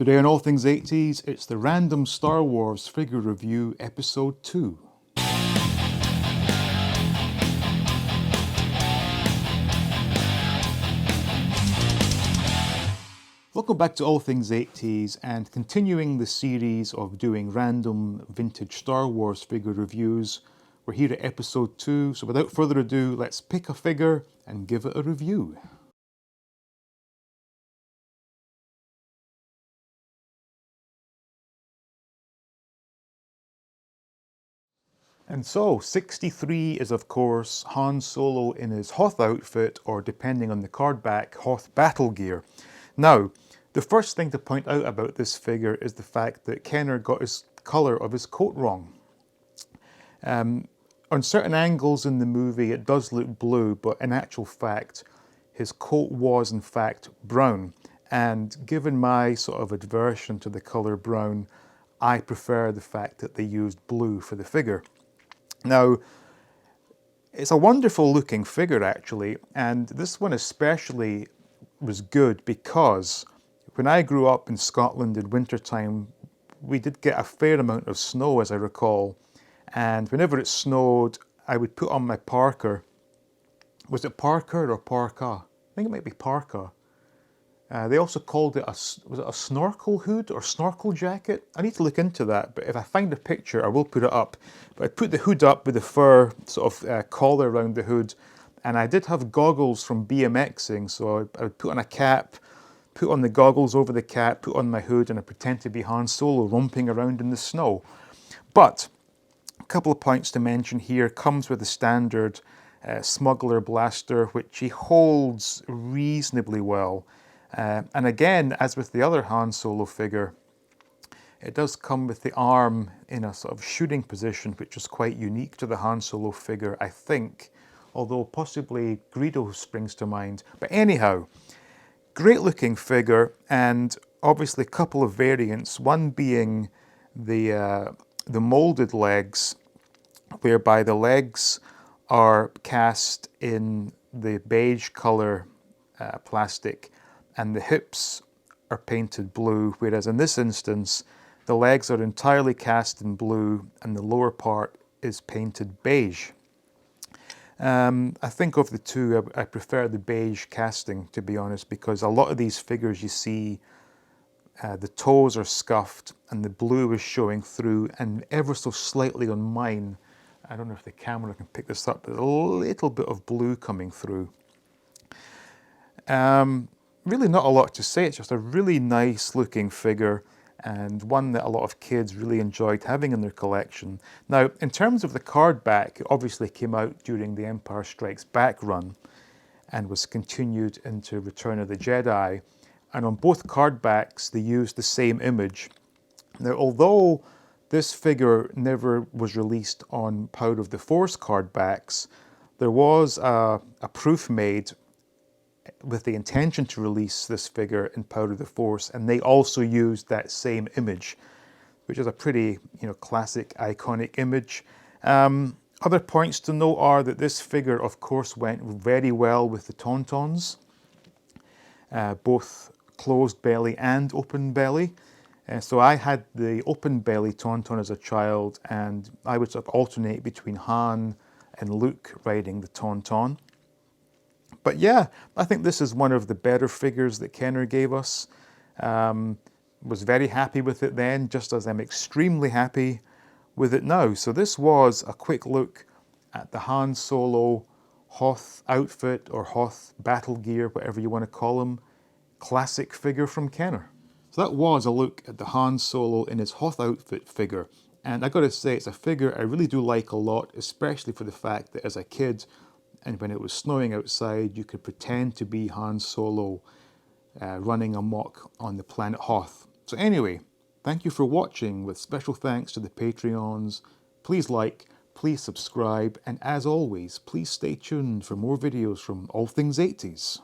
Today on All Things 80s, it's the Random Star Wars Figure Review Episode 2. Welcome back to All Things 80s and continuing the series of doing random vintage Star Wars figure reviews. We're here at Episode 2, so without further ado, let's pick a figure and give it a review. And so, 63 is of course Han Solo in his Hoth outfit, or depending on the card back, Hoth battle gear. Now, the first thing to point out about this figure is the fact that Kenner got his colour of his coat wrong. On certain angles in the movie it does look blue, but in actual fact his coat was in fact brown. And given my sort of aversion to the colour brown, I prefer the fact that they used blue for the figure. Now, it's a wonderful looking figure actually, and this one especially was good because when I grew up in Scotland in wintertime, we did get a fair amount of snow, as I recall, and whenever it snowed, I would put on my parka. Was it parka or parka? I think it might be parka. They also called it was it a snorkel hood or snorkel jacket? I need to look into that, but if I find a picture, I will put it up. But I put the hood up with the fur sort of collar around the hood, and I did have goggles from BMXing, so I would put on a cap, put on the goggles over the cap, put on my hood, and I pretend to be Han Solo romping around in the snow. But a couple of points to mention here. Comes with the standard smuggler blaster, which he holds reasonably well. And again, as with the other Han Solo figure, it does come with the arm in a sort of shooting position, which is quite unique to the Han Solo figure, I think, although possibly Greedo springs to mind. But anyhow, great looking figure, and obviously a couple of variants, one being the molded legs, whereby the legs are cast in the beige color plastic, and the hips are painted blue, whereas in this instance the legs are entirely cast in blue and the lower part is painted beige. I think of the two, I prefer the beige casting, to be honest, because a lot of these figures you see the toes are scuffed and the blue is showing through, and ever so slightly on mine, I don't know if the camera can pick this up, but a little bit of blue coming through. Really not a lot to say, it's just a really nice looking figure and one that a lot of kids really enjoyed having in their collection. Now, in terms of the card back, it obviously came out during the Empire Strikes Back run and was continued into Return of the Jedi. And on both card backs, they used the same image. Now, although this figure never was released on Power of the Force card backs, there was a proof made with the intention to release this figure in Power of the Force, and they also used that same image, which is a pretty, classic, iconic image. Other points to note are that this figure, of course, went very well with the Tauntauns, both closed belly and open belly. So I had the open belly Tauntaun as a child, and I would sort of alternate between Han and Luke riding the Tauntaun. But yeah, I think this is one of the better figures that Kenner gave us. Was very happy with it then, just as I'm extremely happy with it now. So this was a quick look at the Han Solo Hoth outfit, or Hoth battle gear, whatever you want to call him, classic figure from Kenner. So that was a look at the Han Solo in his Hoth outfit figure. And I gotta say, it's a figure I really do like a lot, especially for the fact that as a kid, and when it was snowing outside, you could pretend to be Han Solo running amok on the planet Hoth. So anyway, thank you for watching, with special thanks to the Patreons. Please like, please subscribe, and as always, please stay tuned for more videos from All Things 80s.